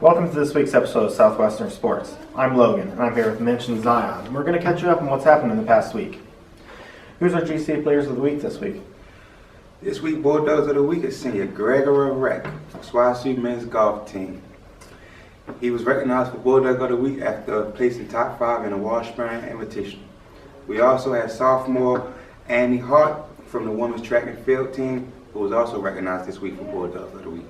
Welcome to this week's episode of Southwestern Sports. I'm Logan, and I'm here with Mitch and Zion, and we're going to catch you up on what's happened in the past week. Who's our GC Players of the Week this week? This week, Bulldogs of the Week is senior Gregory Reck, SWOSU men's golf team. He was recognized for Bulldog of the Week after placing top 5 in the Washburn Invitational. We also had sophomore Annie Hart from the women's track and field team, who was also recognized this week for Bulldogs of the Week.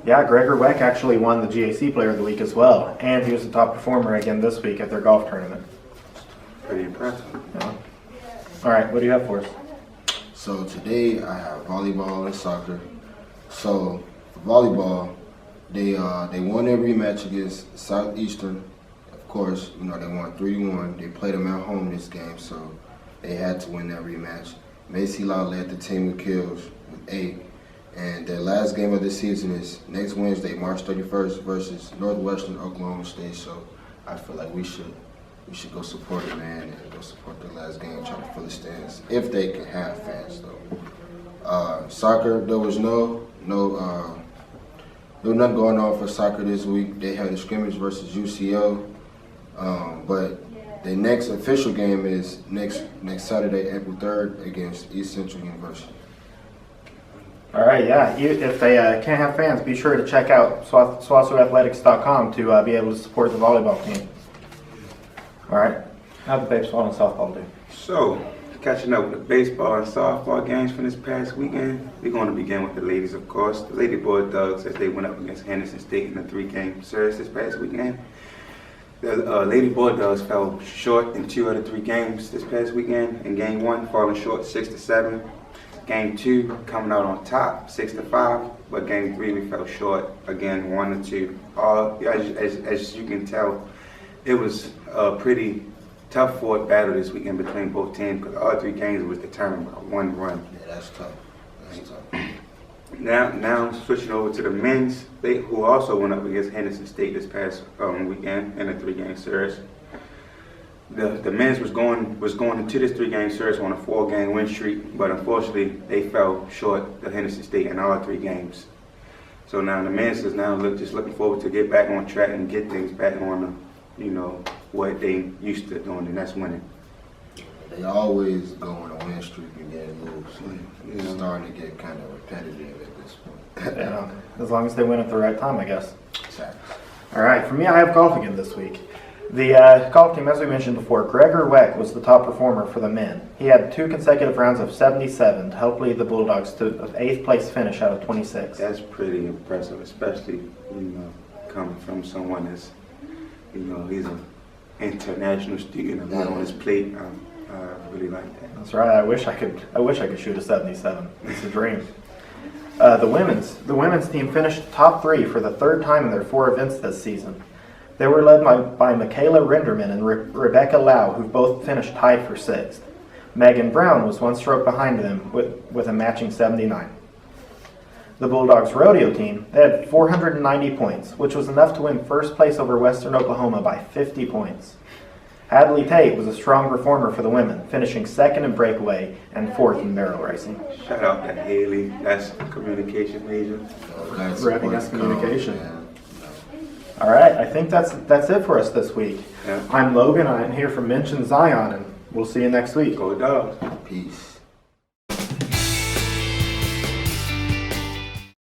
Yeah, Gregory Weck actually won the GAC Player of the Week as well, and he was the top performer again this week at their golf tournament. Pretty impressive. Yeah. All right, what do you have for us? So today I have volleyball and soccer. So for volleyball, they won their rematch against Southeastern. Of course, they won 3-1. They played them at home this game, so they had to win that rematch. Macy Law led the team with kills with 8. And their last game of the season is next Wednesday, March 31st, versus Northwestern Oklahoma State. So I feel like we should go support it, man, and go support their last game, try to fill the stands if they can have fans though. Soccer, there was no nothing going on for soccer this week. They had a scrimmage versus UCO, but the next official game is next Saturday, April 3rd, against East Central University. All right, yeah. If they can't have fans, be sure to check out SWOSUathletics.com to be able to support the volleyball team. All right. How'd the baseball and softball do? So, catching up with the baseball and softball games from this past weekend, we're going to begin with the ladies, of course. The Lady Bulldogs, as they went up against Henderson State in a 3-game series this past weekend. The Lady Bulldogs fell short in 2 out of 3 games this past weekend. In Game 1, falling short 6-7. Game 2, coming out on top 6-5. But Game 3, we fell short again 1-2. As you can tell, it was a pretty tough fought battle this weekend between both teams because all 3 games was determined by 1 run. Yeah, that's tough. Now switching over to the men's, who also went up against Henderson State this past weekend in a 3-game series. The men's was going into this 3-game series on a 4-game win streak, but unfortunately they fell short to Henderson State in all 3 games. So now the men's is now just looking forward to get back on track and get things back on what they used to doing, and that's winning. They always go on a win streak and then lose. So it's starting to get kind of repetitive at this point. Yeah, as long as they win at the right time, I guess. Exactly. All right, for me, I have golf again this week. The golf team, as we mentioned before, Gregory Weck was the top performer for the men. He had 2 consecutive rounds of 77 to help lead the Bulldogs to an 8th place finish out of 26. That's pretty impressive, especially coming from someone that's he's an international student and on his plate. I really like that. That's right. I wish I could shoot a 77. It's a dream. The women's team finished top 3 for the 3rd time in their 4 events this season. They were led by Michaela Rinderman and Rebecca Lau, who both finished tied for 6th. Megan Brown was 1 stroke behind them with a matching 79. The Bulldogs rodeo team, they had 490 points, which was enough to win 1st place over Western Oklahoma by 50 points. Hadley Tate was a strong performer for the women, finishing 2nd in breakaway and 4th in barrel racing. Shout out to Haley, that's a communication major. That's communication. All right, I think that's it for us this week. Yeah. I'm Logan, I'm here from Mitch and Zion, and we'll see you next week. Go Dogs. Peace.